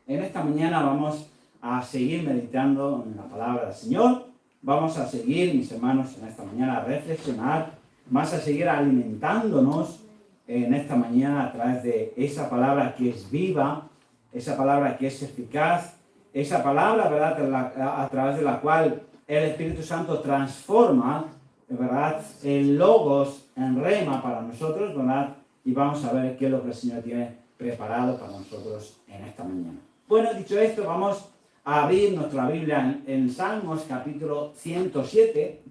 En esta mañana vamos a seguir meditando en la palabra del Señor. Vamos a seguir, mis hermanos, en esta mañana a reflexionar. Vamos a seguir alimentándonos en esta mañana a través de esa palabra que es viva, esa palabra que es eficaz, esa palabra, ¿verdad?, a través de la cual el Espíritu Santo transforma, ¿verdad?, el logos en rema para nosotros, ¿verdad? Y vamos a ver qué es lo que el Señor tiene preparado para nosotros en esta mañana. Bueno, dicho esto, vamos a abrir nuestra Biblia en Salmos capítulo 107.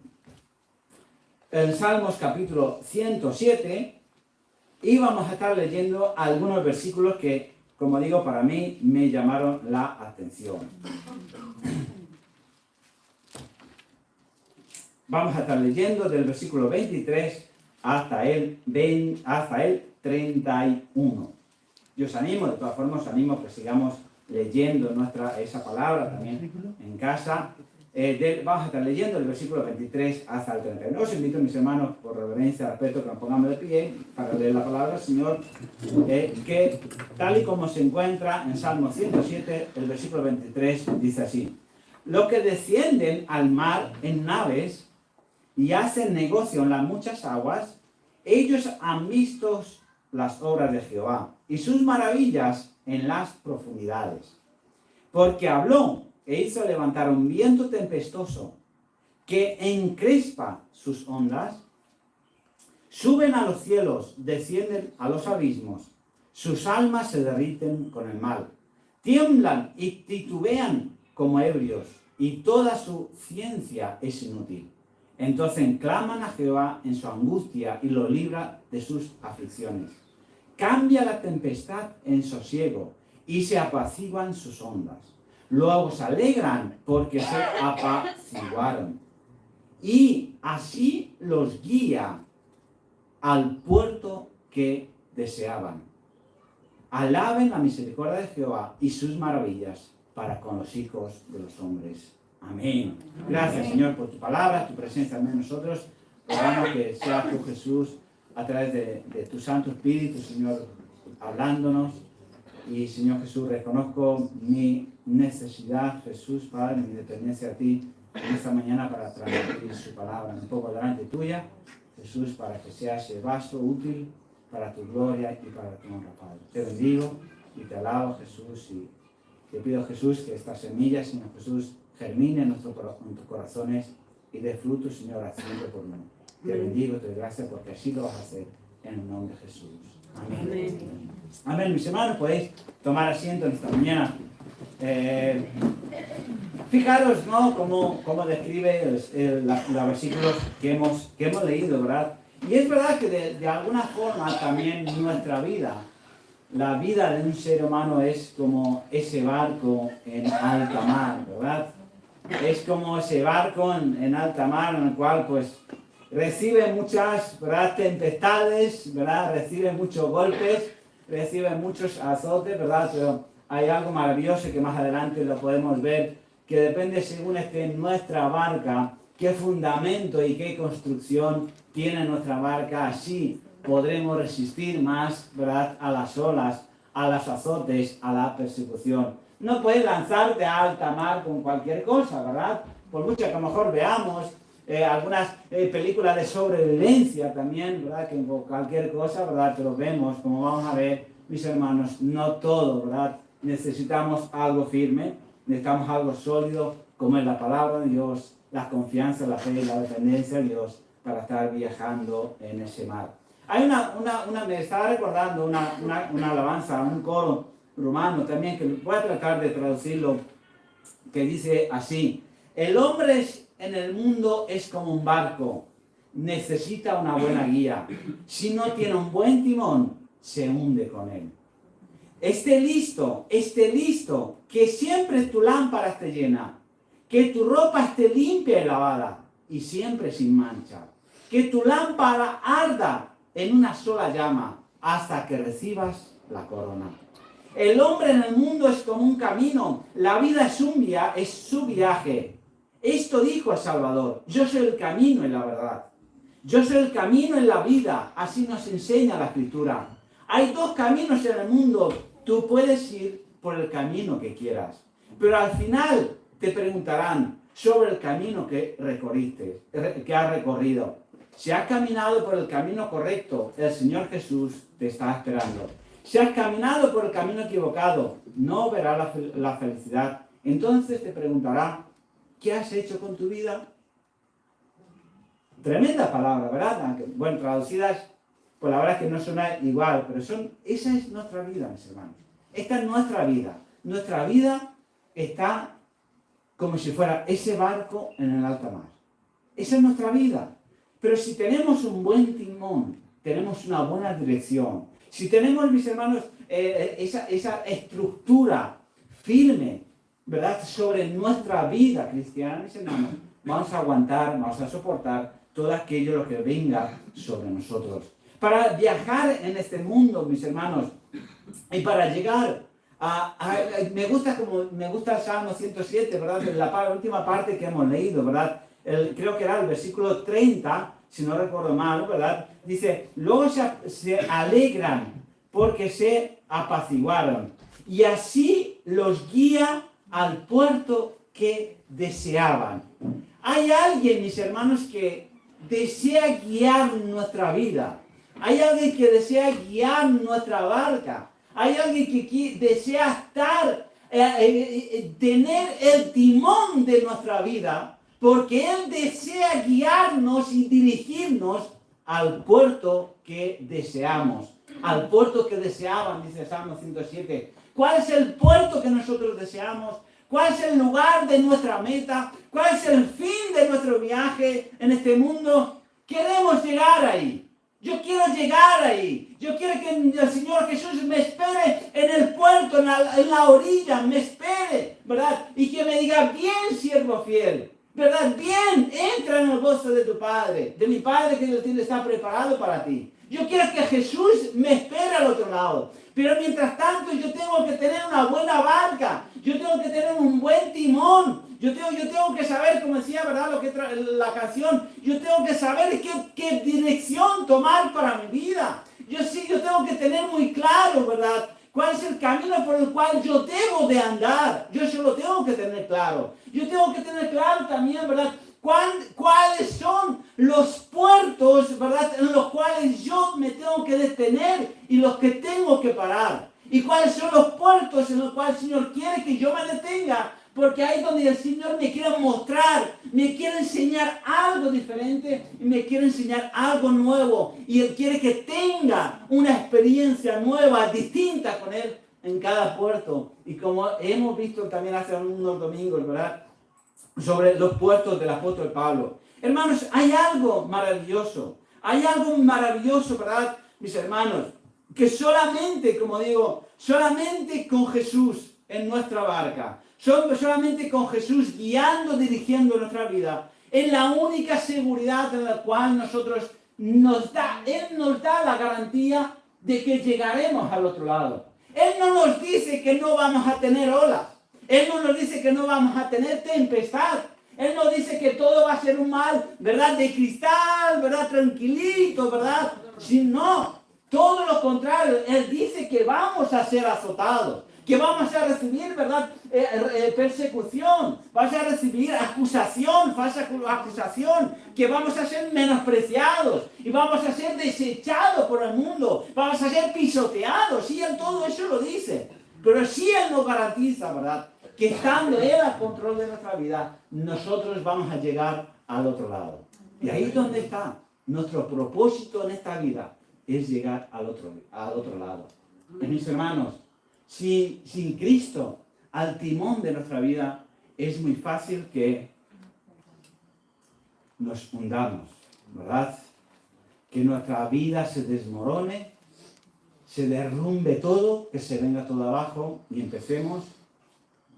En Salmos capítulo 107. Y vamos a estar leyendo algunos versículos que, como digo, para mí me llamaron la atención. Vamos a estar leyendo del versículo 23 hasta el 31. Yo os animo, de todas formas, os animo que sigamos leyendo esa palabra también en casa. Vamos a estar leyendo el versículo 23 hasta el 31. Os invito, mis hermanos, por reverencia, respeto, que nos pongamos de pie para leer la palabra del Señor, que tal y como se encuentra en Salmo 107, el versículo 23 dice así: los que descienden al mar en naves y hacen negocio en las muchas aguas, ellos han visto las obras de Jehová y sus maravillas en las profundidades. Porque habló e hizo levantar un viento tempestuoso que encrespa sus ondas. Suben a los cielos, descienden a los abismos, sus almas se derriten con el mal. Tiemblan y titubean como ebrios, y toda su ciencia es inútil. Entonces claman a Jehová en su angustia y lo libra de sus aflicciones. Cambia la tempestad en sosiego y se apaciguan sus ondas. Luego se alegran porque se apaciguaron. Y así los guía al puerto que deseaban. Alaben la misericordia de Jehová y sus maravillas para con los hijos de los hombres. Amén. Gracias, Señor, por tu palabra, tu presencia en nosotros. Rogamos que sea tú, Jesús, a través de tu Santo Espíritu, Señor, hablándonos. Y, Señor Jesús, reconozco mi necesidad, Jesús, Padre, mi dependencia a ti en esta mañana para transmitir su palabra un poco delante tuya, Jesús, para que sea ese vaso útil para tu gloria y para tu honra, Padre. Te bendigo y te alabo, Jesús, y te pido, Jesús, que estas semillas, Señor Jesús, germine en nuestros corazones y dé fruto, Señor, a ciento por uno. Te bendigo, te doy gracias porque así lo vas a hacer en el nombre de Jesús. Amén. Amén. Amén. Mis hermanos, podéis tomar asiento en esta mañana. Fijaros, ¿no?, cómo describe los versículos que hemos leído, ¿verdad? Y es verdad que de alguna forma también nuestra vida, la vida de un ser humano es como ese barco en alta mar, ¿verdad? Es como ese barco en alta mar en el cual pues recibe muchas, ¿verdad?, tempestades, ¿verdad? Recibe muchos golpes, recibe muchos azotes, ¿verdad? Pero hay algo maravilloso que más adelante lo podemos ver, que depende según esté en nuestra barca, qué fundamento y qué construcción tiene nuestra barca, así podremos resistir más, ¿verdad?, a las olas, a los azotes, a la persecución. No puedes lanzarte a alta mar con cualquier cosa, ¿verdad? Por mucho que a lo mejor veamos algunas películas de sobrevivencia también, ¿verdad?, que con cualquier cosa, ¿verdad?, pero vemos, como vamos a ver, mis hermanos, no todo, ¿verdad? Necesitamos algo firme, necesitamos algo sólido, como es la palabra de Dios, la confianza, la fe y la dependencia de Dios para estar viajando en ese mar. Hay me estaba recordando una alabanza, un coro romano también, que voy a tratar de traducirlo, que dice así: el hombre en el mundo es como un barco, necesita una buena guía. Si no tiene un buen timón, se hunde con él. Esté listo, que siempre tu lámpara esté llena, que tu ropa esté limpia y lavada, y siempre sin mancha. Que tu lámpara arda en una sola llama, hasta que recibas la corona. El hombre en el mundo es como un camino, la vida es su viaje. Esto dijo el Salvador: yo soy el camino y la verdad. Yo soy el camino y la vida, así nos enseña la Escritura. Hay dos caminos en el mundo, tú puedes ir por el camino que quieras. Pero al final te preguntarán sobre el camino que recorriste, que has recorrido. Si has caminado por el camino correcto, el Señor Jesús te está esperando. Si has caminado por el camino equivocado, no verás la felicidad. Entonces te preguntará, ¿qué has hecho con tu vida? Tremenda palabra, ¿verdad? Aunque, bueno, traducidas, pues la verdad es que no suena igual, pero esa es nuestra vida, mis hermanos. Esta es nuestra vida. Nuestra vida está como si fuera ese barco en el alta mar. Esa es nuestra vida. Pero si tenemos un buen timón, tenemos una buena dirección, si tenemos, mis hermanos, esa estructura firme, ¿verdad?, sobre nuestra vida cristiana, mis hermanos, vamos a aguantar, vamos a soportar todo aquello que venga sobre nosotros. Para viajar en este mundo, mis hermanos, y para llegar me gusta el Salmo 107, ¿verdad?, la última parte que hemos leído, ¿verdad? Creo que era el versículo 30, si no recuerdo mal, ¿verdad? Dice, luego se alegran porque se apaciguaron, y así los guía al puerto que deseaban. Hay alguien, mis hermanos, que desea guiar nuestra vida. Hay alguien que desea guiar nuestra barca. Hay alguien que desea tener el timón de nuestra vida, porque Él desea guiarnos y dirigirnos al puerto que deseamos. Al puerto que deseaban, dice el Salmo 107. ¿Cuál es el puerto que nosotros deseamos? ¿Cuál es el lugar de nuestra meta? ¿Cuál es el fin de nuestro viaje en este mundo? Queremos llegar ahí. Yo quiero llegar ahí. Yo quiero que el Señor Jesús me espere en el puerto, en la orilla, me espere, ¿verdad? Y que me diga, bien, siervo fiel, ¿verdad? Bien, entra en el gozo de tu Padre, de mi Padre que está preparado para ti. Yo quiero que Jesús me espere al otro lado. Pero mientras tanto yo tengo que tener una buena barca. Yo tengo que tener un buen timón. Yo tengo que saber, como decía, ¿verdad?, la canción. Yo tengo que saber qué dirección tomar para mi vida. Yo tengo que tener muy claro, ¿verdad?, cuál es el camino por el cual yo debo de andar. Yo eso lo tengo que tener claro. Yo tengo que tener claro también, ¿verdad?, cuáles son los puertos, ¿verdad?, en los cuales yo me tengo que detener y los que tengo que parar. Y cuáles son los puertos en los cuales el Señor quiere que yo me detenga, porque ahí es donde el Señor me quiere mostrar, me quiere enseñar algo diferente y me quiere enseñar algo nuevo. Y Él quiere que tenga una experiencia nueva, distinta con Él en cada puerto. Y como hemos visto también hace unos domingos, ¿verdad?, sobre los puertos del apóstol Pablo. Hermanos, hay algo maravilloso, ¿verdad, mis hermanos? Que solamente, como digo, solamente con Jesús en nuestra barca, solamente con Jesús guiando, dirigiendo nuestra vida, es la única seguridad en la cual Él nos da la garantía de que llegaremos al otro lado. Él no nos dice que no vamos a tener olas. Él no nos dice que no vamos a tener tempestad. Él nos dice que todo va a ser un mar, ¿verdad?, de cristal, ¿verdad?, tranquilito, ¿verdad? Si no, todo lo contrario. Él dice que vamos a ser azotados, que vamos a recibir, ¿verdad?, persecución, vamos a recibir acusación, falsa acusación, que vamos a ser menospreciados y vamos a ser desechados por el mundo, vamos a ser pisoteados. Sí, Él todo eso lo dice, pero sí Él nos garantiza, ¿verdad?, que estando Él al control de nuestra vida, nosotros vamos a llegar al otro lado. Y ahí es donde está nuestro propósito en esta vida, es llegar al otro lado. Y mis hermanos, sin Cristo al timón de nuestra vida, es muy fácil que nos hundamos, ¿verdad? Que nuestra vida se desmorone, se derrumbe todo, que se venga todo abajo y empecemos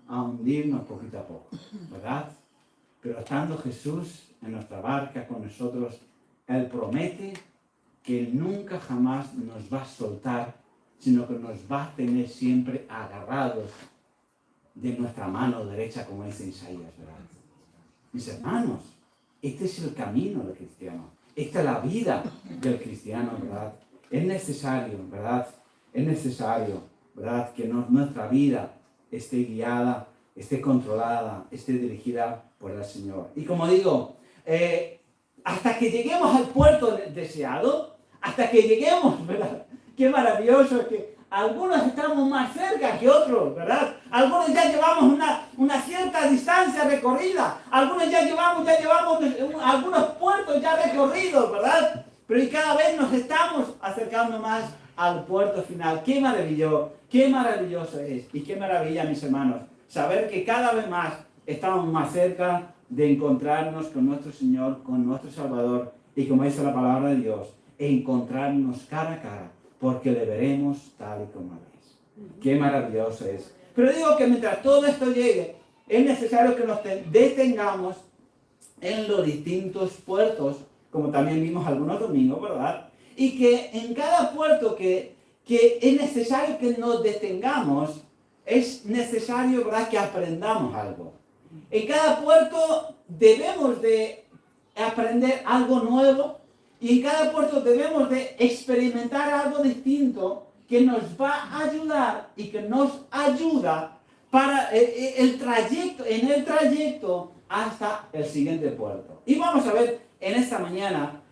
a hundirnos poquito a poco, ¿verdad? Pero estando Jesús en nuestra barca con nosotros, Él promete que Él nunca jamás nos va a soltar, sino que nos va a tener siempre agarrados de nuestra mano derecha, como dice Isaías, ¿verdad? Mis hermanos, este es el camino del cristiano. Esta es la vida del cristiano, ¿verdad? Es necesario, ¿verdad? Es necesario, ¿verdad?, que nuestra vida esté guiada, esté controlada, esté dirigida por el Señor. Y como digo, hasta que lleguemos al puerto deseado, hasta que lleguemos, ¿verdad? Qué maravilloso es que algunos estamos más cerca que otros, ¿verdad? Algunos ya llevamos una cierta distancia recorrida, algunos ya llevamos algunos puertos ya recorridos, ¿verdad? Pero y cada vez nos estamos acercando más al puerto final. Qué maravilloso es, y qué maravilla, mis hermanos, saber que cada vez más estamos más cerca de encontrarnos con nuestro Señor, con nuestro Salvador, y como dice la palabra de Dios, encontrarnos cara a cara, porque le veremos tal y como es. Qué maravilloso es. Pero digo que mientras todo esto llegue, es necesario que nos detengamos en los distintos puertos, como también vimos algunos domingos, ¿verdad? Y que en cada puerto que es necesario que nos detengamos, es necesario, ¿verdad?, que aprendamos algo. En cada puerto debemos de aprender algo nuevo, y en cada puerto debemos de experimentar algo distinto que nos va a ayudar y que nos ayuda para el trayecto hasta el siguiente puerto. Y vamos a ver en esta mañana,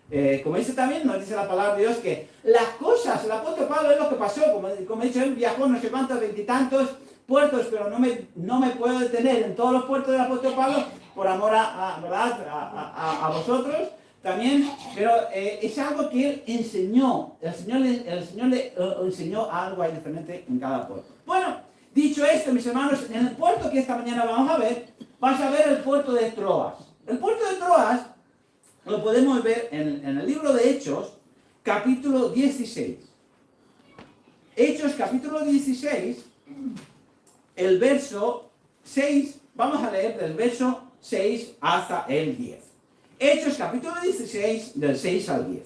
como dice también, nos dice la palabra de Dios, que las cosas, el apóstol Pablo es lo que pasó, como he dicho, él viajó no sé cuántos, 20 y tantos puertos, pero no me puedo detener en todos los puertos del apóstol Pablo, por amor a vosotros también, pero es algo que él enseñó. El Señor le enseñó algo ahí diferente en cada puerto. Bueno, dicho esto, mis hermanos, en el puerto que esta mañana vamos a ver el puerto de Troas. El puerto de Troas lo podemos ver en el libro de Hechos, capítulo 16. Hechos, capítulo 16, el verso 6, vamos a leer del verso 6 hasta el 10. Hechos capítulo 16, del 6 al 10.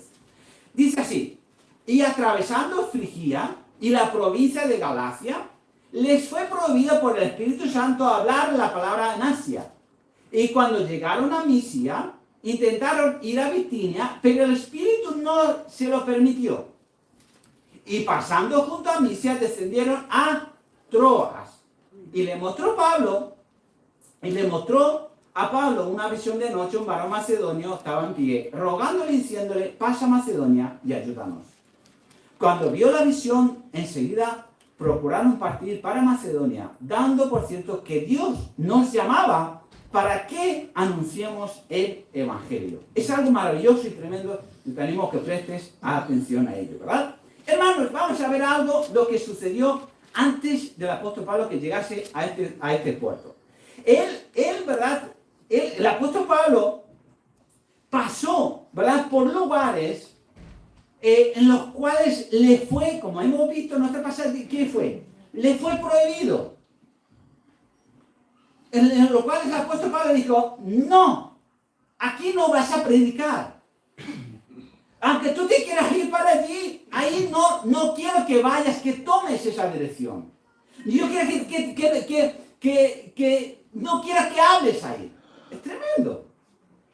Dice así: y atravesando Frigia y la provincia de Galacia, les fue prohibido por el Espíritu Santo hablar la palabra en Asia. Y cuando llegaron a Misia, intentaron ir a Bitinia, pero el Espíritu no se lo permitió. Y pasando junto a Misia, descendieron a Troas. Y le mostró a Pablo una visión de noche. Un varón macedonio estaba en pie, rogándole y diciéndole: pasa a Macedonia y ayúdanos. Cuando vio la visión, enseguida procuraron partir para Macedonia, dando por cierto que Dios nos llamaba para que anunciemos el Evangelio. Es algo maravilloso y tremendo, y tenemos que prestes atención a ello, ¿verdad? Hermanos, vamos a ver algo, lo que sucedió antes del apóstol Pablo que llegase a este puerto. ¿Verdad? El apóstol Pablo pasó, ¿verdad?, por lugares en los cuales le fue, como hemos visto en nuestra pasada, ¿qué fue? Le fue prohibido. En los cuales el apóstol Pablo dijo: no, aquí no vas a predicar. Aunque tú te quieras ir para allí, ahí no quiero que vayas, que tomes esa dirección. Yo quiero que no quiero que hables ahí. Es tremendo.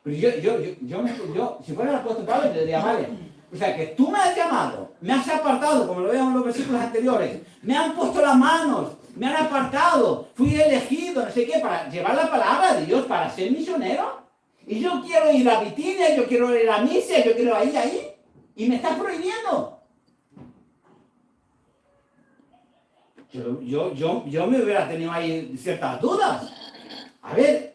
Pero yo si fuera el apóstol Pablo, le diría: vale, o sea, que tú me has llamado, me has apartado, como lo vemos en los versículos anteriores, me han puesto las manos, me han apartado, fui elegido, no sé qué, para llevar la palabra de Dios, para ser misionero. Y yo quiero ir a Bitinia, yo quiero ir a Misia, yo quiero ir ahí, y me estás prohibiendo. Yo me hubiera tenido ahí ciertas dudas. A ver,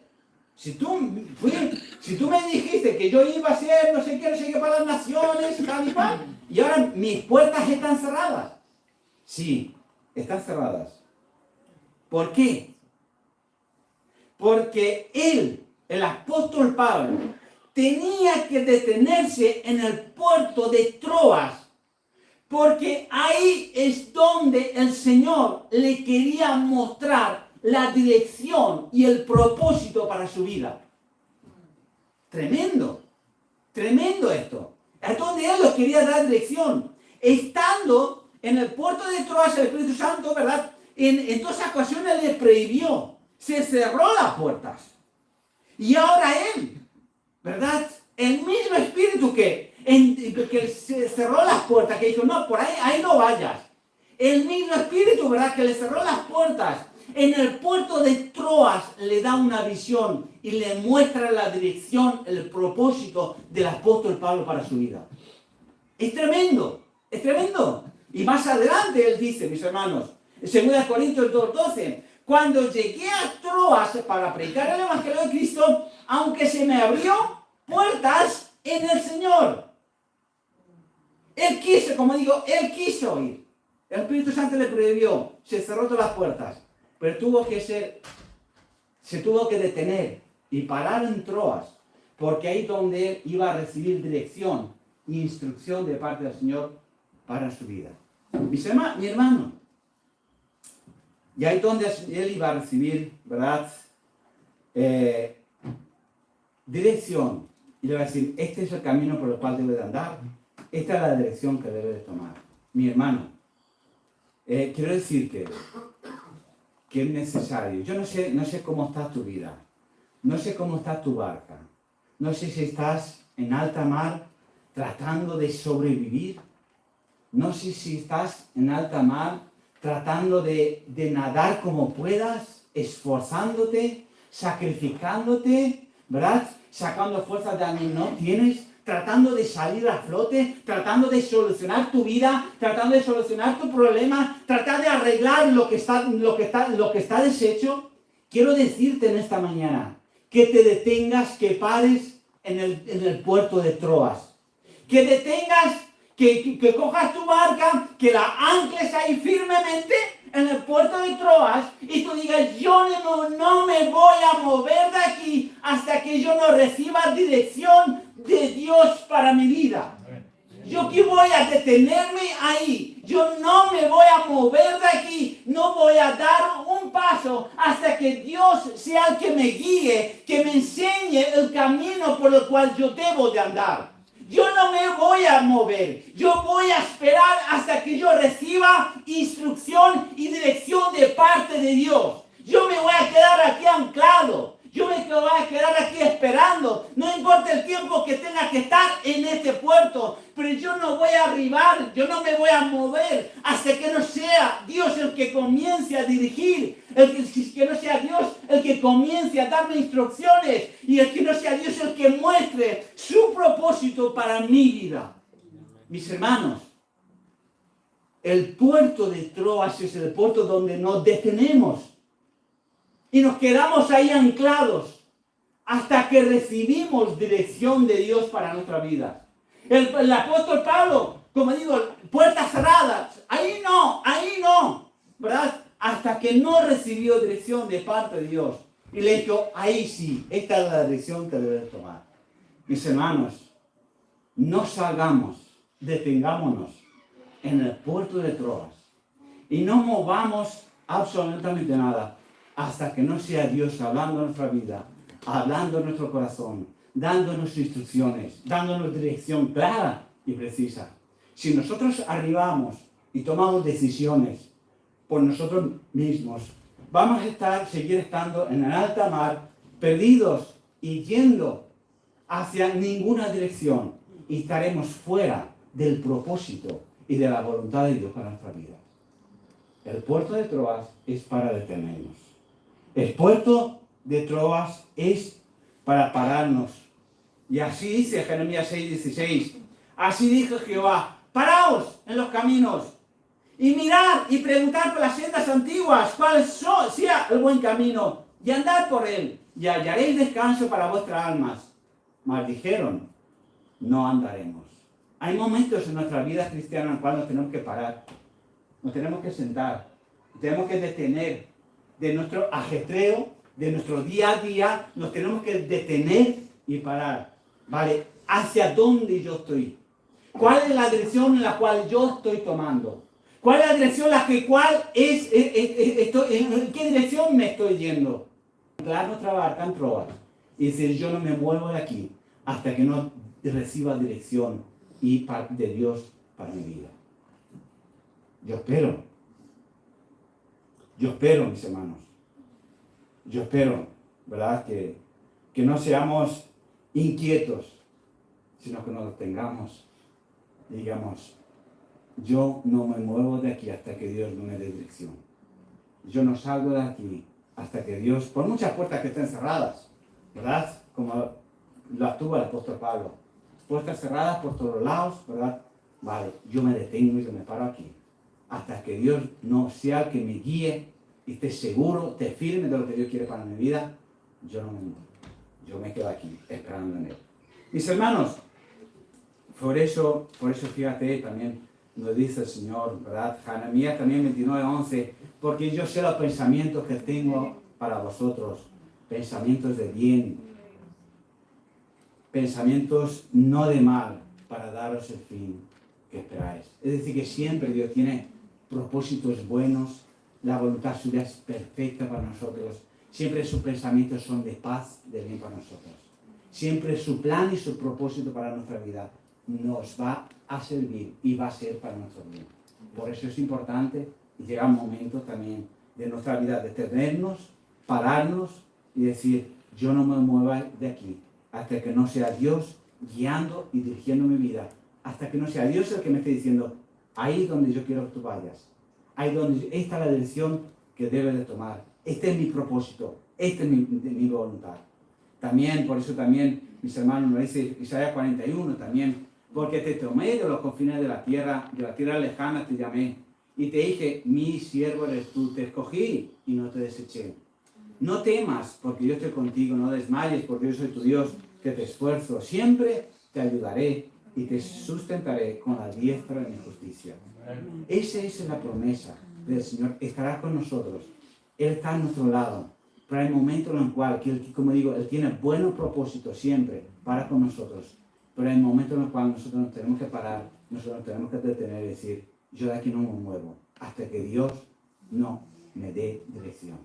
si tú me dijiste que yo iba a ser no sé qué para las naciones, tal y tal, y ahora mis puertas están cerradas. Sí, están cerradas. ¿Por qué? Porque el apóstol Pablo, tenía que detenerse en el puerto de Troas, porque ahí es donde el Señor le quería mostrar la dirección y el propósito para su vida. Tremendo, tremendo esto. Es donde Él los quería dar dirección. Estando en el puerto de Troas, el Espíritu Santo, ¿verdad?, en todas ocasiones le prohibió, se cerró las puertas. Y ahora Él, ¿verdad?, el mismo Espíritu que se cerró las puertas, que dijo: no, por ahí no vayas. El mismo Espíritu, ¿verdad?, que le cerró las puertas En el puerto de Troas le da una visión y le muestra la dirección, el propósito del apóstol Pablo para su vida. Es tremendo, es tremendo. Y más adelante él dice, mis hermanos, en 2 Corintios 2:12, cuando llegué a Troas para predicar el Evangelio de Cristo, aunque se me abrió puertas en el Señor. Él quiso, como digo, él quiso ir. El Espíritu Santo le prohibió, se cerró todas las puertas, pero se tuvo que detener y parar en Troas, porque ahí donde él iba a recibir dirección e instrucción de parte del Señor para su vida. Mi hermano, y ahí donde él iba a recibir, ¿verdad? Dirección, y le va a decir, este es el camino por el cual debe de andar, esta es la dirección que debe de tomar. Mi hermano, quiero decirte que es necesario. Yo no sé cómo está tu vida, no sé cómo está tu barca, no sé si estás en alta mar tratando de sobrevivir, no sé si estás en alta mar tratando de nadar como puedas, esforzándote, sacrificándote, ¿verdad? Sacando fuerzas de donde no tienes, tratando de salir a flote, tratando de solucionar tu vida, tratando de solucionar tu problema, tratar de arreglar lo que está deshecho. Quiero decirte en esta mañana que te detengas, que pares en el puerto de Troas, que detengas, que cojas tu barca, que la ancles ahí firmemente en el puerto de Troas y tú digas, yo no me voy a mover de aquí hasta que yo no reciba dirección de Dios para mi vida. Yo que voy a detenerme ahí, yo no me voy a mover de aquí, no voy a dar un paso hasta que Dios sea el que me guíe, que me enseñe el camino por el cual yo debo de andar. Yo no me voy a mover, yo voy a esperar hasta que yo reciba instrucción y dirección de parte de Dios. Yo me voy a quedar aquí anclado. Yo me voy a quedar aquí esperando. No importa el tiempo que tenga que estar en este puerto. Pero yo no voy a arribar. Yo no me voy a mover hasta que no sea Dios el que comience a dirigir. Que no sea Dios el que comience a darme instrucciones. Y el que no sea Dios el que muestre su propósito para mi vida. Mis hermanos, el puerto de Troas es el puerto donde nos detenemos. Y nos quedamos ahí anclados hasta que recibimos dirección de Dios para nuestra vida. El apóstol Pablo, como digo, puertas cerradas, ahí no, ¿verdad? Hasta que no recibió dirección de parte de Dios. Y le dijo, ahí sí, esta es la dirección que debes tomar. Mis hermanos, no salgamos, detengámonos en el puerto de Troas y no movamos absolutamente nada hasta que no sea Dios hablando en nuestra vida, hablando en nuestro corazón, dándonos instrucciones, dándonos dirección clara y precisa. Si nosotros arribamos y tomamos decisiones por nosotros mismos, vamos a seguir estando en el alta mar, perdidos y yendo hacia ninguna dirección, y estaremos fuera del propósito y de la voluntad de Dios para nuestra vida. El puerto de Troas es para detenernos. El puerto de Troas es para pararnos. Y así dice Jeremías 6:16. Así dijo Jehová, paraos en los caminos y mirad y preguntad por las sendas antiguas cuál sea el buen camino y andad por él y hallaréis descanso para vuestras almas. Mas dijeron, no andaremos. Hay momentos en nuestra vida cristiana en los cuales nos tenemos que parar, nos tenemos que sentar, nos tenemos que detener de nuestro ajetreo, de nuestro día a día, nos tenemos que detener y parar. ¿Vale? ¿Hacia dónde yo estoy? ¿Cuál es la dirección en la cual yo estoy tomando? ¿Cuál es la dirección en qué dirección me estoy yendo? Anclar nuestra barca en Troas y decir, yo no me muevo de aquí hasta que no reciba dirección y parte de Dios para mi vida. Yo espero, mis hermanos. Yo espero, ¿verdad? Que no seamos inquietos, sino que nos detengamos y digamos, yo no me muevo de aquí hasta que Dios no me dé dirección. yo no salgo de aquí hasta que Dios, por muchas puertas que estén cerradas, ¿verdad? Como lo actuó el apóstol Pablo, puertas cerradas por todos lados, ¿verdad? Vale, yo me detengo y yo me paro aquí, hasta que Dios no sea el que me guíe y esté seguro, esté firme de lo que Dios quiere para mi vida, yo no me muevo, yo me quedo aquí esperando en Él. Mis hermanos, por eso fíjate también, nos dice el Señor, ¿verdad? Jeremías también 29:11, porque yo sé los pensamientos que tengo para vosotros, pensamientos de bien, pensamientos no de mal, para daros el fin que esperáis. Es decir, que siempre Dios tiene propósitos buenos, la voluntad suya es perfecta para nosotros, siempre sus pensamientos son de paz, de bien para nosotros. Siempre su plan y su propósito para nuestra vida nos va a servir y va a ser para nuestro bien. Por eso es importante y llega un momento también de nuestra vida de detenernos, pararnos y decir, yo no me mueva de aquí hasta que no sea Dios guiando y dirigiendo mi vida, hasta que no sea Dios el que me esté diciendo, ahí es donde yo quiero que tú vayas, ahí donde esta es la dirección que debes de tomar, este es mi propósito, esta es mi voluntad. También, por eso también, mis hermanos, nos dice Isaías 41 también, porque te tomé de los confines de la tierra lejana te llamé, y te dije, mi siervo eres tú, te escogí y no te deseché. No temas, porque yo estoy contigo, no desmayes, porque yo soy tu Dios, que te esfuerzo, siempre te ayudaré y te sustentaré con la diestra de mi justicia. Esa es la promesa del Señor, estará con nosotros, Él está a nuestro lado. Pero hay momentos en los cuales, como digo, Él tiene buenos propósitos siempre para con nosotros. Pero hay momentos en los cuales nosotros nos tenemos que parar, nosotros nos tenemos que detener y decir, yo de aquí no me muevo hasta que Dios no me dé dirección.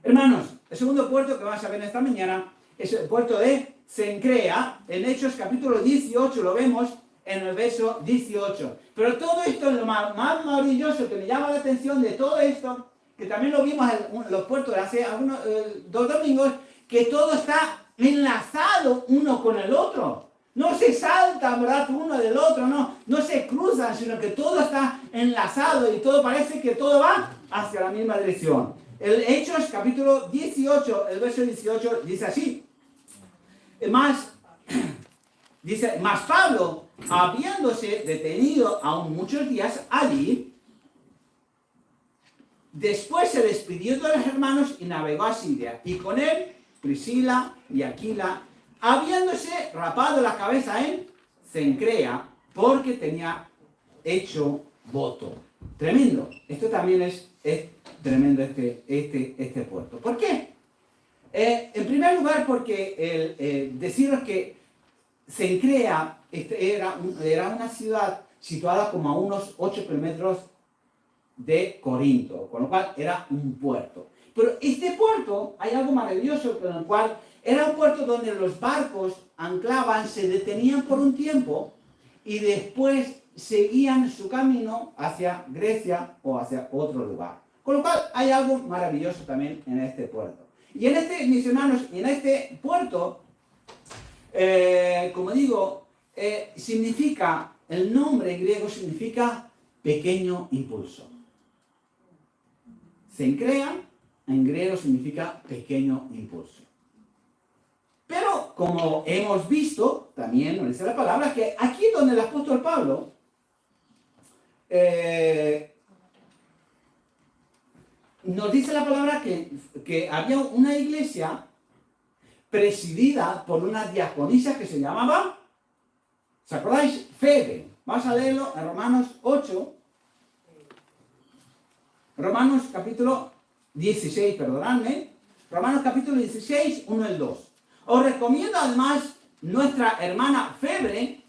Hermanos, el segundo puerto que vamos a ver esta mañana es el puerto de Cencrea. En Hechos capítulo 18 lo vemos en el verso 18. Pero todo esto es lo más maravilloso que me llama la atención de todo esto, que también lo vimos en los puertos hace algunos, 2 domingos, que todo está enlazado uno con el otro. No se saltan, ¿verdad? Uno del otro, no se cruzan, sino que todo está enlazado y todo parece que todo va hacia la misma dirección. El Hechos capítulo 18, el verso 18 dice así. Más Pablo, habiéndose detenido aún muchos días allí, después se despidió de los hermanos y navegó a Siria. Y con él, Priscila y Aquila, habiéndose rapado la cabeza en Cencrea, porque tenía hecho voto. Tremendo. Esto también es tremendo este puerto. ¿Por qué? En primer lugar, porque deciros que Cencrea era una ciudad situada como a unos 8 kilómetros de Corinto, con lo cual era un puerto. Pero este puerto, hay algo maravilloso con el cual era un puerto donde los barcos anclaban, se detenían por un tiempo y después seguían su camino hacia Grecia o hacia otro lugar. Con lo cual hay algo maravilloso también en este puerto. Y en este, mis hermanos, en este puerto, como digo, significa, el nombre griego significa pequeño impulso. Cencrea en griego significa pequeño impulso. Pero como hemos visto, también nos dice la palabra, que aquí donde el apóstol Pablo nos dice la palabra que había una iglesia presidida por una diaconisa que se llamaba, ¿se acordáis? Febe. Vamos a leerlo en Romanos 8. Romanos capítulo 16, perdonadme. Romanos capítulo 16, 1 al 2. Os recomiendo además nuestra hermana Febe,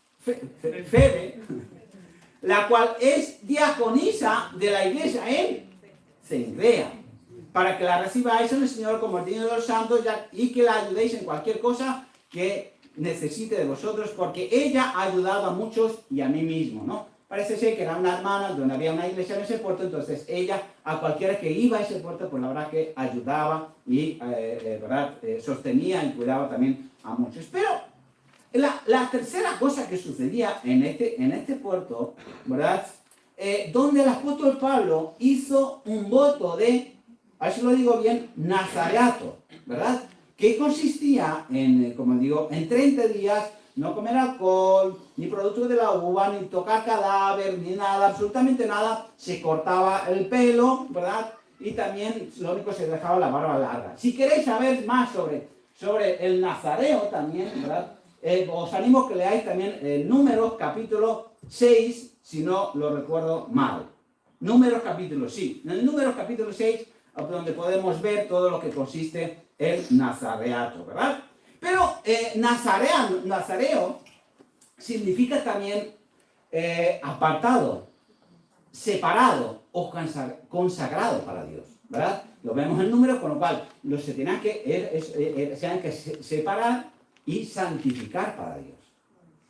la cual es diaconisa de la iglesia en Cencrea, para que la recibáis en el Señor como digno de los santos y que la ayudéis en cualquier cosa que necesite de vosotros, porque ella ha ayudado a muchos y a mí mismo, ¿no? Parece ser que era una hermana donde había una iglesia en ese puerto, entonces ella a cualquiera que iba a ese puerto, pues la verdad que ayudaba y sostenía y cuidaba también a muchos. Pero la tercera cosa que sucedía en este puerto, ¿verdad? Donde el apóstol Pablo hizo un voto de a ver si lo digo bien, nazareato, ¿verdad? Que consistía en, como digo, en 30 días no comer alcohol, ni productos de la uva, ni tocar cadáver, ni nada, absolutamente nada. Se cortaba el pelo, ¿verdad? Y también lo único se dejaba la barba larga. Si queréis saber más sobre el nazareo también, ¿verdad? Os animo a que leáis también Números capítulo 6, si no lo recuerdo mal. Números capítulo, sí. En el Números capítulo 6, donde podemos ver todo lo que consiste el nazareato, ¿verdad? Pero nazareo significa también apartado, separado o consagrado para Dios, ¿verdad? Lo vemos en número, con lo cual se tienen que separar y santificar para Dios.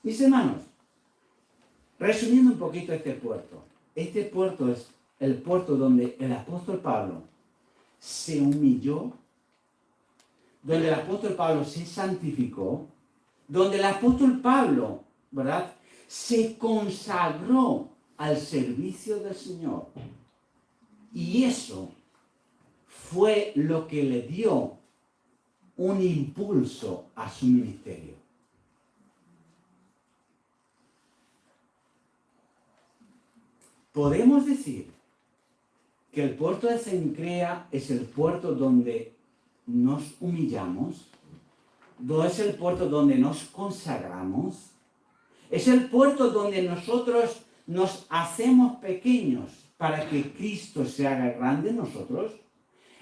Mis hermanos, resumiendo un poquito este puerto es el puerto donde el apóstol Pablo se humilló, donde el apóstol Pablo se santificó, donde el apóstol Pablo, ¿verdad?, se consagró al servicio del Señor. Y eso fue lo que le dio un impulso a su ministerio. Podemos decir que el puerto de Cencrea es el puerto donde nos humillamos, es el puerto donde nos consagramos, es el puerto donde nosotros nos hacemos pequeños para que Cristo se haga grande en nosotros.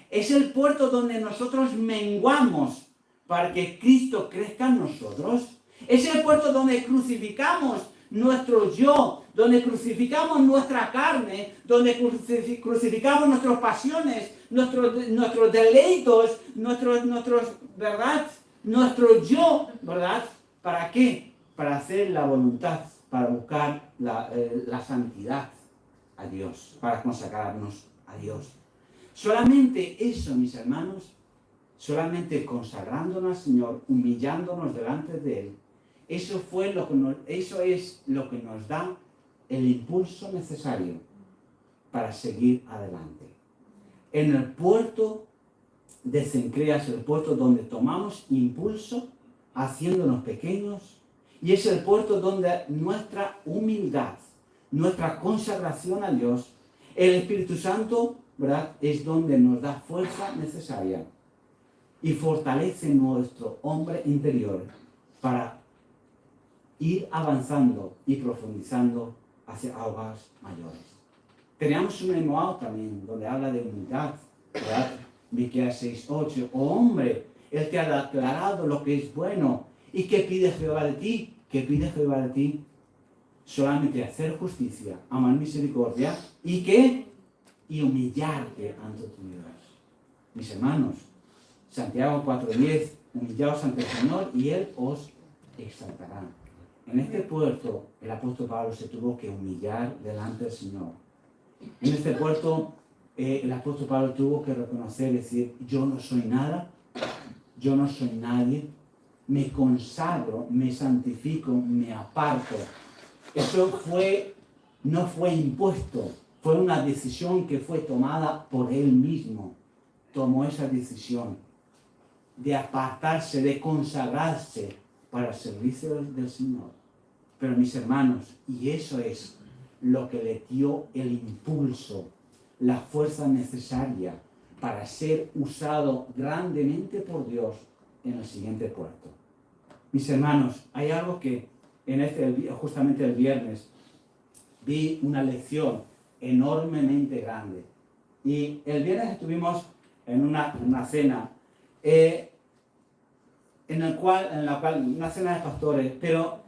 Es el puerto donde nosotros menguamos para que Cristo crezca en nosotros. Es el puerto donde crucificamos nuestro yo, donde crucificamos nuestra carne, donde crucificamos nuestras pasiones, nuestros deleitos, ¿verdad? Nuestro yo, ¿verdad? ¿Para qué? Para hacer la voluntad, para buscar la santidad a Dios, para consagrarnos a Dios. Solamente eso, mis hermanos, solamente consagrándonos al Señor, humillándonos delante de Él, eso es lo que nos da el impulso necesario para seguir adelante. En el puerto de Cencrea es el puerto donde tomamos impulso, haciéndonos pequeños, y es el puerto donde nuestra humildad, nuestra consagración a Dios, el Espíritu Santo, ¿verdad?, es donde nos da fuerza necesaria y fortalece nuestro hombre interior para ir avanzando y profundizando hacia aguas mayores. Teníamos un memoir también donde habla de humildad, ¿verdad? Miqueas 6:8. Oh hombre, Él te ha declarado lo que es bueno. ¿Y qué pide Jehová de ti? ¿Qué pide Jehová de ti? Solamente hacer justicia, amar misericordia y ¿qué? Y humillarte ante tu Dios. Mis hermanos, Santiago 4:10, humillaos ante el Señor y Él os exaltará. En este puerto, el apóstol Pablo se tuvo que humillar delante del Señor. En este puerto, el apóstol Pablo tuvo que reconocer, decir, yo no soy nada, yo no soy nadie, me consagro, me santifico, me aparto. Eso no fue impuesto, fue una decisión que fue tomada por él mismo. Tomó esa decisión de apartarse, de consagrarse para el servicio del Señor. Pero mis hermanos, y eso es lo que le dio el impulso, la fuerza necesaria para ser usado grandemente por Dios en el siguiente puerto. Mis hermanos, hay algo que justamente el viernes vi una lección enormemente grande. Y el viernes estuvimos en una cena, una cena de pastores, pero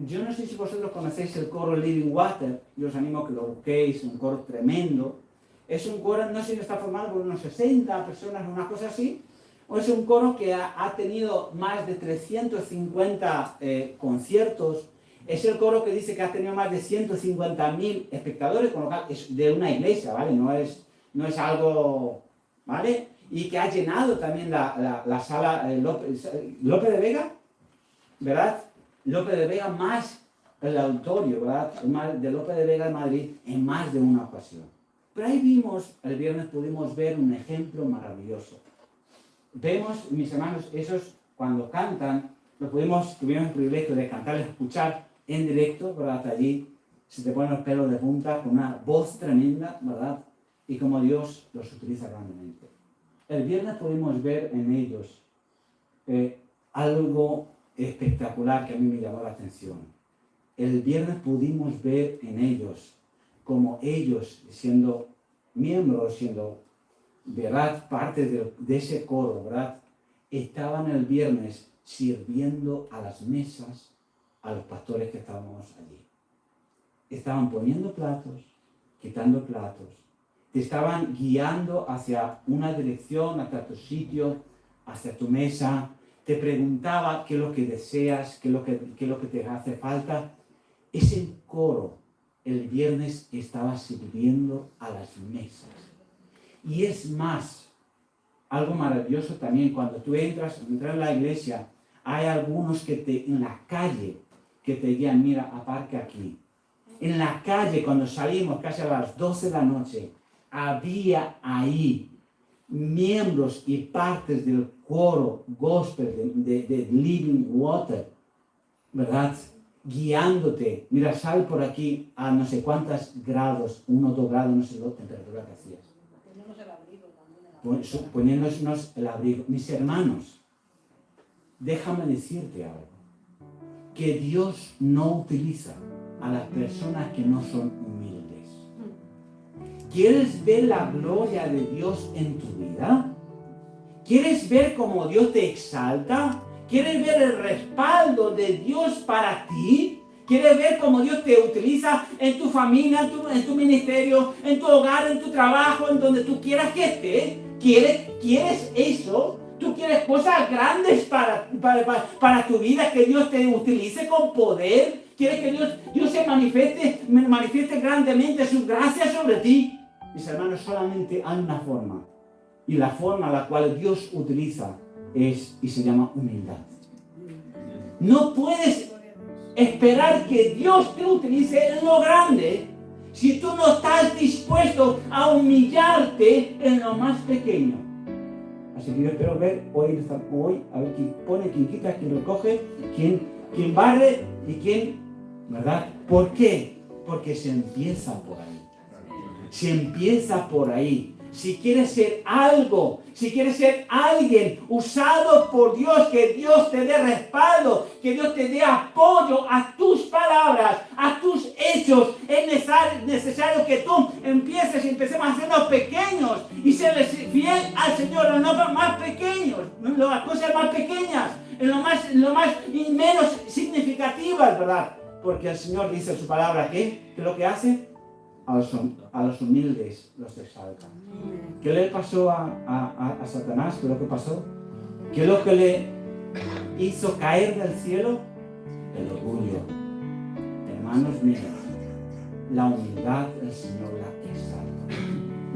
yo no sé si vosotros conocéis el coro Living Water, yo os animo a que lo busquéis, un coro tremendo. Es un coro, no sé si está formado por unos 60 personas, una cosa así, o es un coro que ha tenido más de 350 conciertos. Es el coro que dice que ha tenido más de 150.000 espectadores, con lo cual es de una iglesia, ¿vale? No es algo, ¿vale? Y que ha llenado también la sala López de Vega, ¿verdad? López de Vega más el auditorio, ¿verdad? De López de Vega en Madrid en más de una ocasión. Pero ahí vimos, el viernes pudimos ver un ejemplo maravilloso. Vemos, mis hermanos, esos cuando cantan, tuvimos el privilegio de cantarles, escuchar en directo, ¿verdad? Allí se te ponen los pelos de punta con una voz tremenda, ¿verdad? Y como Dios los utiliza grandemente. El viernes pudimos ver en ellos algo espectacular que a mí me llamó la atención. El viernes pudimos ver en ellos como ellos, siendo miembros, siendo, ¿verdad?, parte de ese coro, ¿verdad?, estaban el viernes sirviendo a las mesas a los pastores que estábamos allí. Estaban poniendo platos, quitando platos, te estaban guiando hacia una dirección, hacia tu sitio, hacia tu mesa, te preguntaba qué es lo que deseas, qué es lo que te hace falta. Ese coro el viernes estaba sirviendo a las mesas. Y es más, algo maravilloso también, cuando tú entras en la iglesia, hay algunos que en la calle que te guían, mira, aparca aquí. En la calle, cuando salimos casi a las 12 de la noche, había ahí miembros y partes del coro gospel de Living Water, ¿verdad?, guiándote. Mira, sal por aquí a no sé cuántos grados, 1 o 2 grados, no sé la temperatura que hacías. Poniéndonos el abrigo. Mis hermanos, déjame decirte algo. Que Dios no utiliza a las personas que no son humildes. ¿Quieres ver la gloria de Dios en tu vida? ¿Quieres ver cómo Dios te exalta? ¿Quieres ver el respaldo de Dios para ti? ¿Quieres ver cómo Dios te utiliza en tu familia, en tu ministerio, en tu hogar, en tu trabajo, en donde tú quieras que estés? ¿Quieres eso? ¿Tú quieres cosas grandes para tu vida? ¿Que Dios te utilice con poder? ¿Quieres que Dios se manifieste grandemente su gracia sobre ti? Mis hermanos, solamente hay una forma. Y la forma a la cual Dios utiliza y se llama humildad. No puedes esperar que Dios te utilice en lo grande si tú no estás dispuesto a humillarte en lo más pequeño. Así que yo espero ver hoy a ver quién pone, quién quita, quién recoge, quién barre y quién, ¿verdad? ¿Por qué? Porque se empieza por ahí. Se empieza por ahí. Si quieres ser algo, si quieres ser alguien usado por Dios, que Dios te dé respaldo, que Dios te dé apoyo a tus palabras, a tus hechos, es necesario que tú empecemos a hacernos pequeños y serles fiel al Señor en los más pequeños, en las cosas más pequeñas, en lo más y menos significativas, ¿verdad? Porque el Señor dice en su palabra que lo que hace a los humildes los exalta. ¿Qué le pasó a Satanás? ¿Qué es lo que pasó? ¿Qué es lo que le hizo caer del cielo? El orgullo. Hermanos míos, la humildad el Señor la exalta.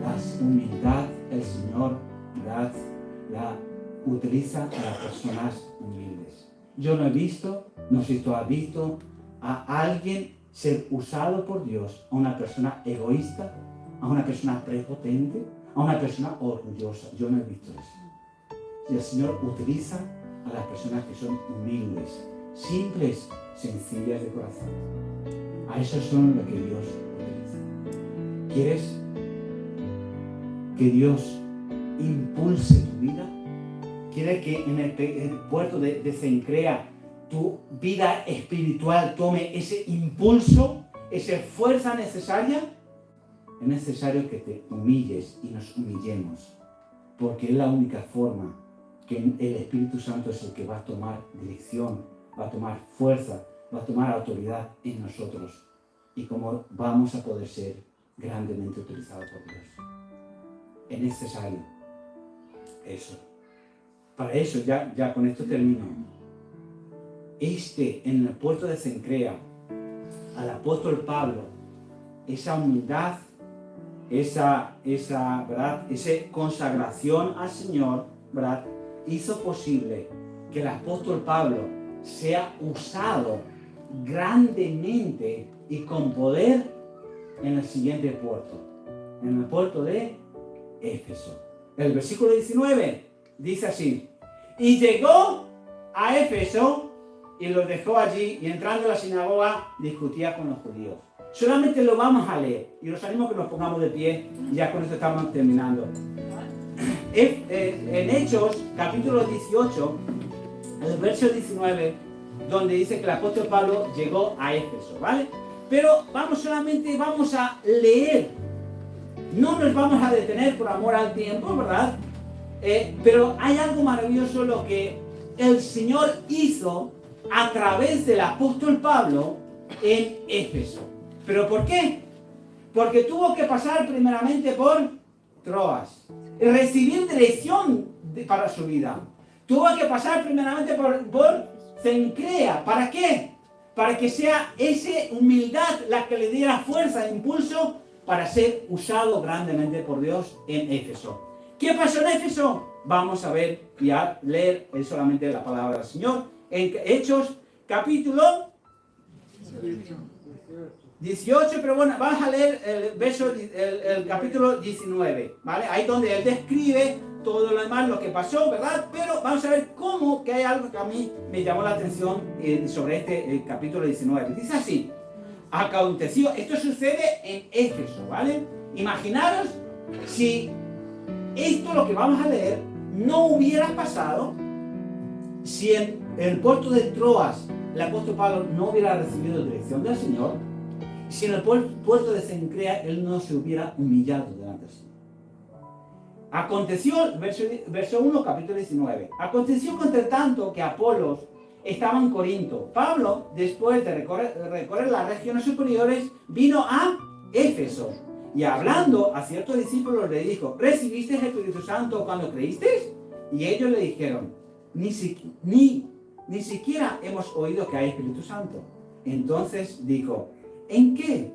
La humildad el Señor la utiliza a las personas humildes. Yo no he visto, no sé si tú has visto a alguien ser usado por Dios, a una persona egoísta, a una persona prepotente, a una persona orgullosa. Yo no he visto eso. Y el Señor utiliza a las personas que son humildes, simples, sencillas de corazón. A esos son los que Dios utiliza. ¿Quieres que Dios impulse tu vida? ¿Quieres que en el puerto de Cencrea tu vida espiritual tome ese impulso, esa fuerza necesaria? Es necesario que te humilles y nos humillemos, porque es la única forma que el Espíritu Santo es el que va a tomar dirección, va a tomar fuerza, va a tomar autoridad en nosotros, y cómo vamos a poder ser grandemente utilizados por Dios. Es necesario eso. Para eso, ya con esto termino. En el puerto de Cencrea, al apóstol Pablo, esa humildad, ¿verdad?, esa consagración al Señor, ¿verdad?, hizo posible que el apóstol Pablo sea usado grandemente y con poder en el siguiente puerto, en el puerto de Éfeso. El versículo 19 dice así: y llegó a Éfeso y los dejó allí, y entrando a la sinagoga discutía con los judíos. Solamente lo vamos a leer y los animo a que nos pongamos de pie, y ya con esto estamos terminando. En Hechos, capítulo 18, el verso 19, donde dice que el apóstol Pablo llegó a Éfeso, ¿vale? Pero solamente vamos a leer. No nos vamos a detener por amor al tiempo, ¿verdad? Pero hay algo maravilloso lo que el Señor hizo a través del apóstol Pablo en Éfeso. ¿Pero por qué? Porque tuvo que pasar primeramente por Troas, recibir dirección para su vida. Tuvo que pasar primeramente por Cencrea. ¿Para qué? Para que sea esa humildad la que le diera fuerza e impulso para ser usado grandemente por Dios en Éfeso. ¿Qué pasó en Éfeso? Vamos a ver y a leer solamente la palabra del Señor en Hechos capítulo 18, pero bueno, vamos a leer el capítulo 19, ¿vale? Ahí donde él describe todo lo demás, lo que pasó, ¿verdad? Pero vamos a ver cómo, que hay algo que a mí me llamó la atención sobre este capítulo 19. Dice así: aconteció, esto sucede en Éfeso, ¿vale? Imaginaros si esto, lo que vamos a leer, no hubiera pasado si en el puerto de Troas el apóstol Pablo no hubiera recibido dirección del Señor, si en el puerto de Cencrea él no se hubiera humillado delante del Señor. Aconteció, verso 1, capítulo 19. Aconteció, entre tanto, que Apolos estaba en Corinto. Pablo, después de recorrer las regiones superiores, vino a Éfeso. Y hablando a ciertos discípulos le dijo: ¿recibisteis el Espíritu Santo cuando creísteis? Y ellos le dijeron: ni siquiera hemos oído que hay Espíritu Santo. Entonces dijo: ¿en qué?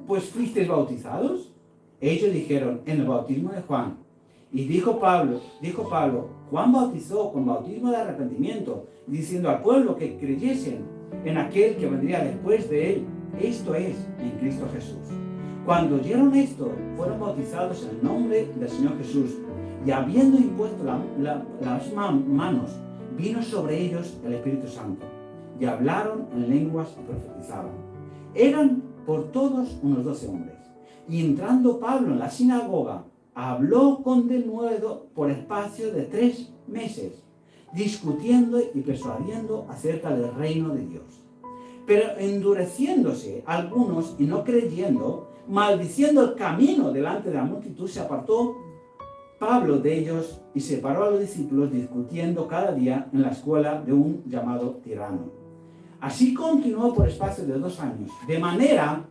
Pues fuisteis bautizados. Ellos dijeron: en el bautismo de Juan. Y dijo Pablo, Juan bautizó con bautismo de arrepentimiento, diciendo al pueblo que creyesen en aquel que vendría después de él, esto es, en Cristo Jesús. Cuando oyeron esto, fueron bautizados en el nombre del Señor Jesús, y habiendo impuesto las manos, vino sobre ellos el Espíritu Santo, y hablaron en lenguas y profetizaban. Eran por todos unos 12 hombres. Y entrando Pablo en la sinagoga, habló con denuedo por espacio de 3 meses, discutiendo y persuadiendo acerca del reino de Dios. Pero endureciéndose algunos y no creyendo, maldiciendo el camino delante de la multitud, se apartó Pablo de ellos y separó a los discípulos, discutiendo cada día en la escuela de un llamado Tirano. Así continuó por espacio de 2 años, de manera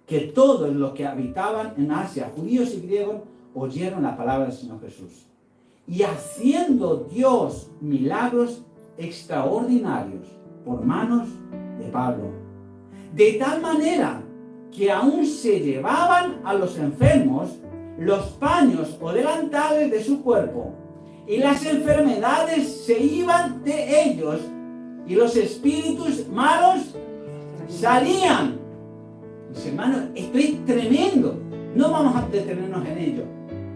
que todos los que habitaban en Asia, judíos y griegos, oyeron la palabra del Señor Jesús. Y haciendo Dios milagros extraordinarios por manos de Pablo, de tal manera que aún se llevaban a los enfermos los paños o delantales de su cuerpo, y las enfermedades se iban de ellos, y los espíritus malos salían. Mis hermanos, esto es tremendo. No vamos a detenernos en ello,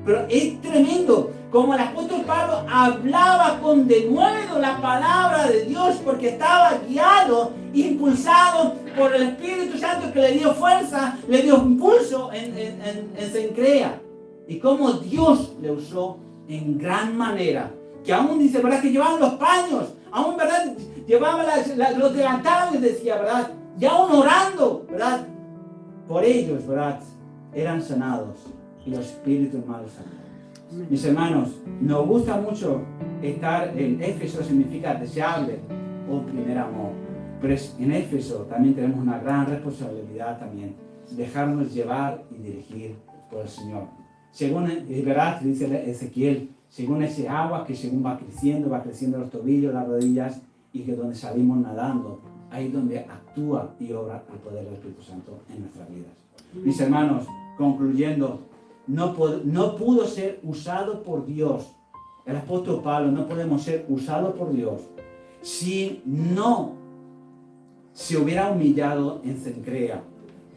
pero es tremendo como el apóstol Pablo hablaba con denuedo la palabra de Dios, porque estaba guiado, impulsado por el Espíritu Santo, que le dio fuerza, le dio impulso en Cencrea, y cómo Dios le usó en gran manera, que aún dice, ¿verdad?, que llevaban los paños, aún, ¿verdad?, llevaban los delantales, decía, ¿verdad?, y aún orando, ¿verdad?, por ellos, ¿verdad?, eran sanados y los espíritus malos sanados. Mis hermanos, nos gusta mucho estar en Éfeso, significa deseable o primer amor, pero en Éfeso también tenemos una gran responsabilidad también, dejarnos llevar y dirigir por el Señor. Según, ¿verdad?, dice Ezequiel, según ese agua que según va creciendo los tobillos, las rodillas, y que donde salimos nadando, ahí es donde actúa y obra el poder del Espíritu Santo en nuestras vidas. Mis hermanos, concluyendo, no pudo ser usado por Dios. El apóstol Pablo, no podemos ser usados por Dios si no se hubiera humillado en Cencrea.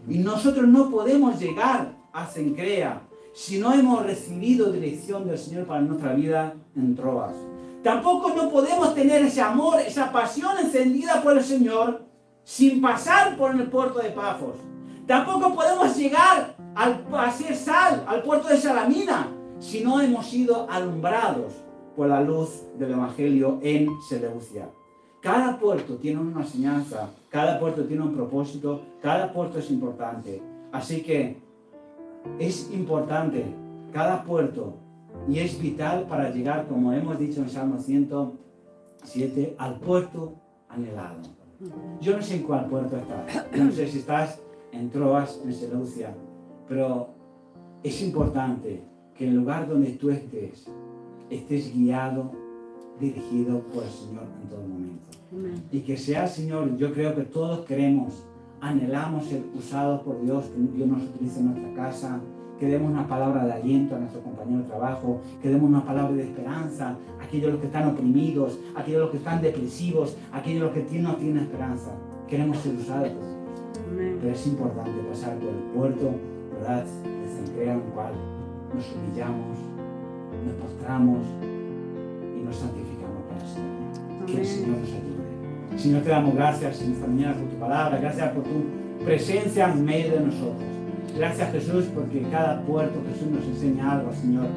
Y nosotros no podemos llegar a Cencrea si no hemos recibido dirección del Señor para nuestra vida en Troas. Tampoco no podemos tener ese amor, esa pasión encendida por el Señor sin pasar por el puerto de Pafos. Tampoco podemos llegar a ser sal al puerto de Salamina si no hemos sido alumbrados por la luz del Evangelio en Seleucia. Cada puerto tiene una enseñanza, cada puerto tiene un propósito, cada puerto es importante. Así que es importante cada puerto y es vital para llegar, como hemos dicho en Salmo 107, al puerto anhelado. Yo no sé en cuál puerto estás, no sé si estás en Troas, en Seleucia, pero es importante que en el lugar donde tú estés guiado, dirigido por el Señor en todo momento. Y que sea el Señor, yo creo que todos queremos, anhelamos ser usados por Dios, que Dios nos utilice en nuestra casa, que demos una palabra de aliento a nuestro compañero de trabajo, que demos una palabra de esperanza a aquellos que están oprimidos, a aquellos que están depresivos, a aquellos que no tienen esperanza. Queremos ser usados por Dios. Pero es importante pasar por el puerto, ¿verdad?, de Cencrea, en el cual nos humillamos, nos postramos y nos santificamos para el Señor. Que el Señor nos ayude. Señor, te damos gracias en esta mañana por tu palabra, gracias por tu presencia en medio de nosotros. Gracias, Jesús, porque cada puerto, Jesús, nos enseña algo, Señor.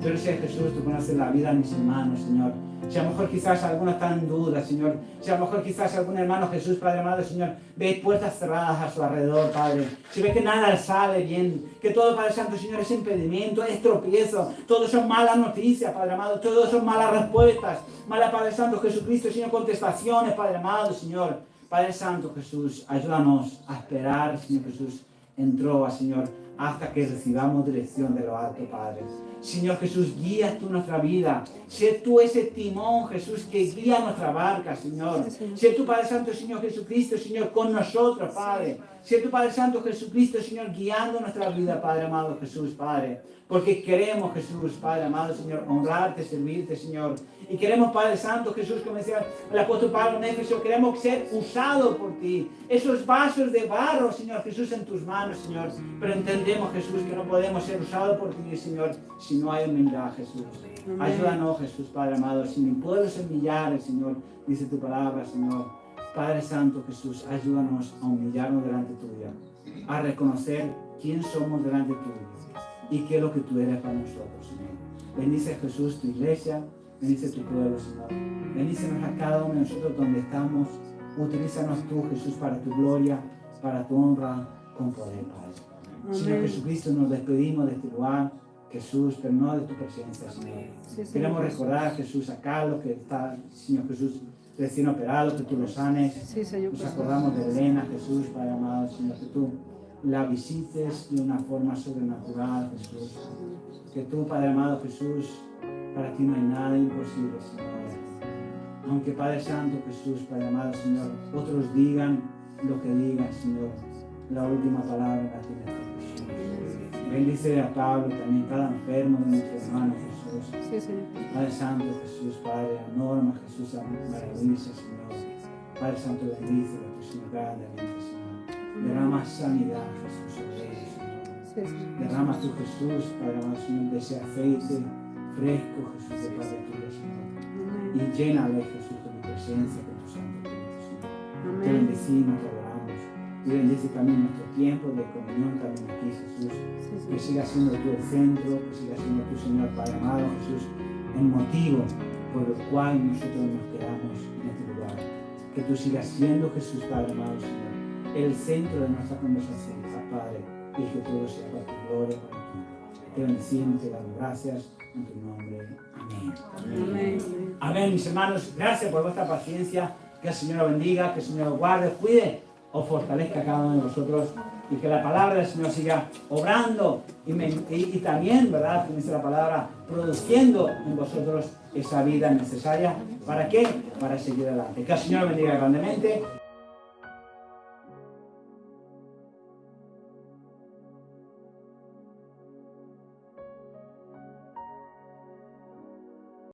Yo no sé, Jesús, tú conoces la vida de mis hermanos, Señor. Si a lo mejor quizás alguno está en duda, Señor. Si a lo mejor quizás algún hermano, Jesús, Padre amado, Señor, ve puertas cerradas a su alrededor, Padre. Si ve que nada sale bien, que todo, Padre Santo, Señor, es impedimento, es tropiezo. Todo son malas noticias, Padre amado. Todo son malas respuestas. Malas, Padre Santo, Jesucristo, Señor, contestaciones, Padre amado, Señor. Padre Santo, Jesús, ayúdanos a esperar, Señor Jesús, en Troas, Señor, hasta que recibamos dirección de lo alto, Padre. Señor Jesús, guía tú nuestra vida. Sé tú ese timón, Jesús, que guía nuestra barca, Señor. Sé tú, Padre Santo, Señor Jesucristo, Señor, con nosotros, Padre. Sé tú, Padre Santo, Jesucristo, Señor, guiando nuestra vida, Padre amado Jesús, Padre. Porque queremos, Jesús, Padre amado, Señor, honrarte, servirte, Señor. Y queremos, Padre Santo, Jesús, como decía el apóstol Pablo en Éfeso, queremos ser usados por ti. Esos vasos de barro, Señor Jesús, en tus manos, Señor. Pero entendemos, Jesús, que no podemos ser usados por ti, Señor, si no hay humildad, Jesús. Ayúdanos, Jesús, Padre amado. Si me puedes humillar, Señor, dice tu palabra, Señor. Padre Santo, Jesús, ayúdanos a humillarnos delante tuya, a reconocer quién somos delante tuyo y qué es lo que tú eres para nosotros, Señor. Bendice, Jesús, tu iglesia, bendice tu pueblo, Señor. Bendícenos a cada uno de nosotros donde estamos. Utilízanos tú, Jesús, para tu gloria, para tu honra, con poder, Padre. Señor Jesucristo, nos despedimos de este lugar, Jesús, pero no de tu presencia, Señor. Queremos recordar, Jesús, a Carlos, que está, Señor Jesús, recién operado, que tú lo sanes. Sí, Señor. Nos acordamos de Elena, Jesús, Padre amado, Señor, que tú la visites de una forma sobrenatural, Jesús. Que tú, Padre amado, Jesús, para ti no hay nada imposible, Señor. Aunque, Padre Santo, Jesús, Padre amado, Señor, otros digan lo que digan, Señor, la última palabra la tiene tú, Jesús. Bendice a Pablo y también cada enfermo de nuestros hermanos, Jesús. Sí, Señor. Padre Santo, Jesús, Padre, a Norma, Jesús, a Maravilla, Señor. Padre Santo, bendice a tu Señor grandemente, Señor. Derrama sanidad, Jesús, sobre ellos, Señor. Sí, Señor. Derrama tu Jesús, Padre amado, Señor, de ese aceite fresco, Jesús, de Padre tuyo, Señor. Y llénale, Jesús, con tu presencia, con tu Santo Espíritu, Señor. Te bendecimos, te adoramos. Y bendice también nuestro tiempo de comunión también aquí, Jesús. Que siga siendo tú el centro, que siga siendo tú, Señor, Padre amado, Jesús, el motivo por el cual nosotros nos quedamos en este lugar. Que tú sigas siendo, Jesús, Padre amado, Señor, el centro de nuestra conversación, Padre, y que todo sea para tu gloria, para ti. Te bendecimos, te damos gracias en tu nombre. Amén. Amén. Amén, mis hermanos. Gracias por vuestra paciencia. Que el Señor os bendiga, que el Señor os guarde, os cuide, os fortalezca a cada uno de vosotros y que la palabra del Señor siga obrando y también, ¿verdad?, como dice la palabra, produciendo en vosotros esa vida necesaria. ¿Para qué? Para seguir adelante. Que el Señor os bendiga grandemente.